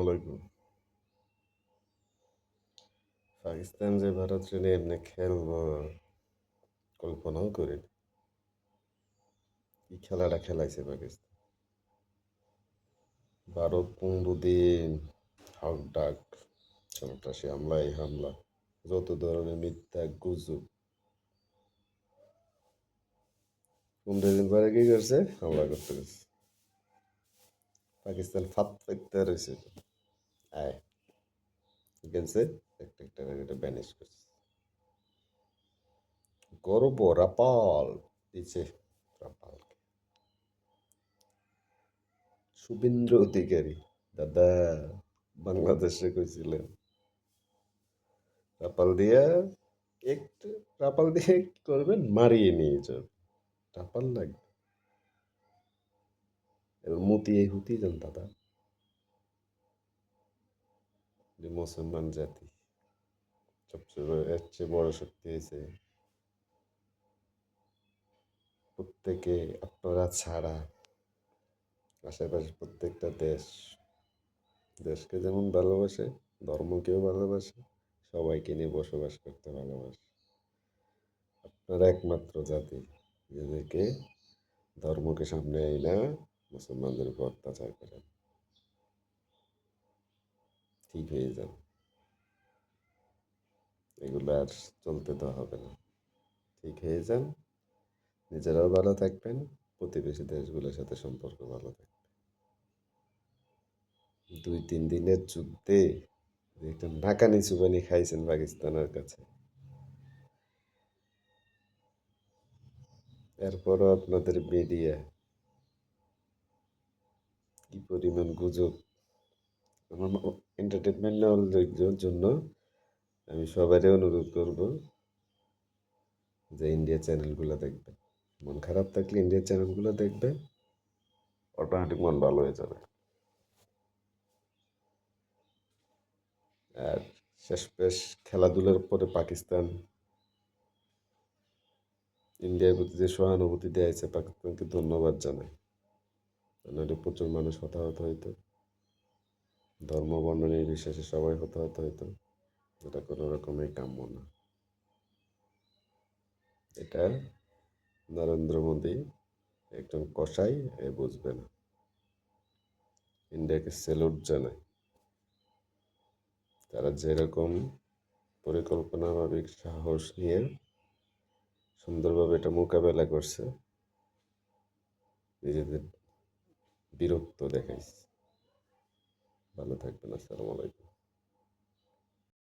আলাইকুম। পাকিস্তান যে ভারত নিয়ে এমনি খেলবো কল্পনাও করিনি। কি খেলাটা খেলাইছে পাকিস্তান। ভারত 15 দিন হক ডাক, সন্ত্রাসী হামলা, এই হামলা, যত ধরনের মিথ্যা গুজব। 15 দিন পরে কি করছে? হামলা করতে গেছে। পাকিস্তান ফাত ফাইতে রয়েছে। আয় গেছে, একটা একটা করে এটা ব্যানিশ করছে। গর্ব রাপাল দিচ্ছে। রাপাল শুভেন্দ্র অধিকারী দাদা বাংলাদেশে কইছিলেন রাপাল দিয়া একটু, রাপাল দিয়ে কি করবেন? মারিয়ে নিয়ে যাবে। রাপাল লাগবে। এবার মতি এই হতেই যান দাদা, যে মুসলমান জাতি সবচেয়ে এর চেয়ে বড় শক্তি হয়েছে প্রত্যেকে, আপনারা ছাড়া আশেপাশে প্রত্যেকটা দেশকে যেমন ভালোবাসে, ধর্মকেও ভালোবাসে, সবাইকে নিয়ে বসবাস করতে ভালোবাসে। আপনারা একমাত্র জাতি যাদেরকে ধর্মকে সামনে আইনা মুসলমানদের উপর অত্যাচার করেন। ঠিক হয়ে যান, এগুলো আর চলতে তো হবে না। ঠিক হয়ে যান, নিজেরাও ভালো থাকবেন, প্রতিবেশী দেশগুলোর সাথে সম্পর্ক ভালো থাকবে। 2-3 দিনের যুদ্ধে একটা নাকানি চুবানি খাইছেন পাকিস্তানের কাছে, এরপরও আপনাদের মিডিয়া কি পরিমাণ গুজব। আমার এন্টারটেনমেন্ট নেওয়ার জন্য আমি সবারই অনুরোধ করব যে ইন্ডিয়া চ্যানেলগুলো দেখবে। মন খারাপ থাকলে ইন্ডিয়া চ্যানেলগুলো দেখবে, অটোমেটিক মন ভালো হয়ে যাবে। আর শেষ পেশ খেলাধুলার পরে পাকিস্তান ইন্ডিয়ার প্রতি যে সহানুভূতি দেয়াছে, পাকিস্তানকে ধন্যবাদ জানাই। নাহলে প্রচুর মানুষ হতাহত হইতো, ধর্ম বর্ণ নির্বিশেষে সবাই হতাহত হইতো। এটা কোনো রকমই কাম্য না। এটা নরেন্দ্র মোদী একজন কসাই, এ বুঝবে না। ইন্ডিয়াকে স্যালুট জানাই, তারা যেরকম পরিকল্পনা মাফিক সাহস নিয়ে সুন্দরভাবে এটা মোকাবেলা করছে, নিজেদের বীরত্ব দেখাইছে। ভালো থাকবেন, আসসালামু আলাইকুম।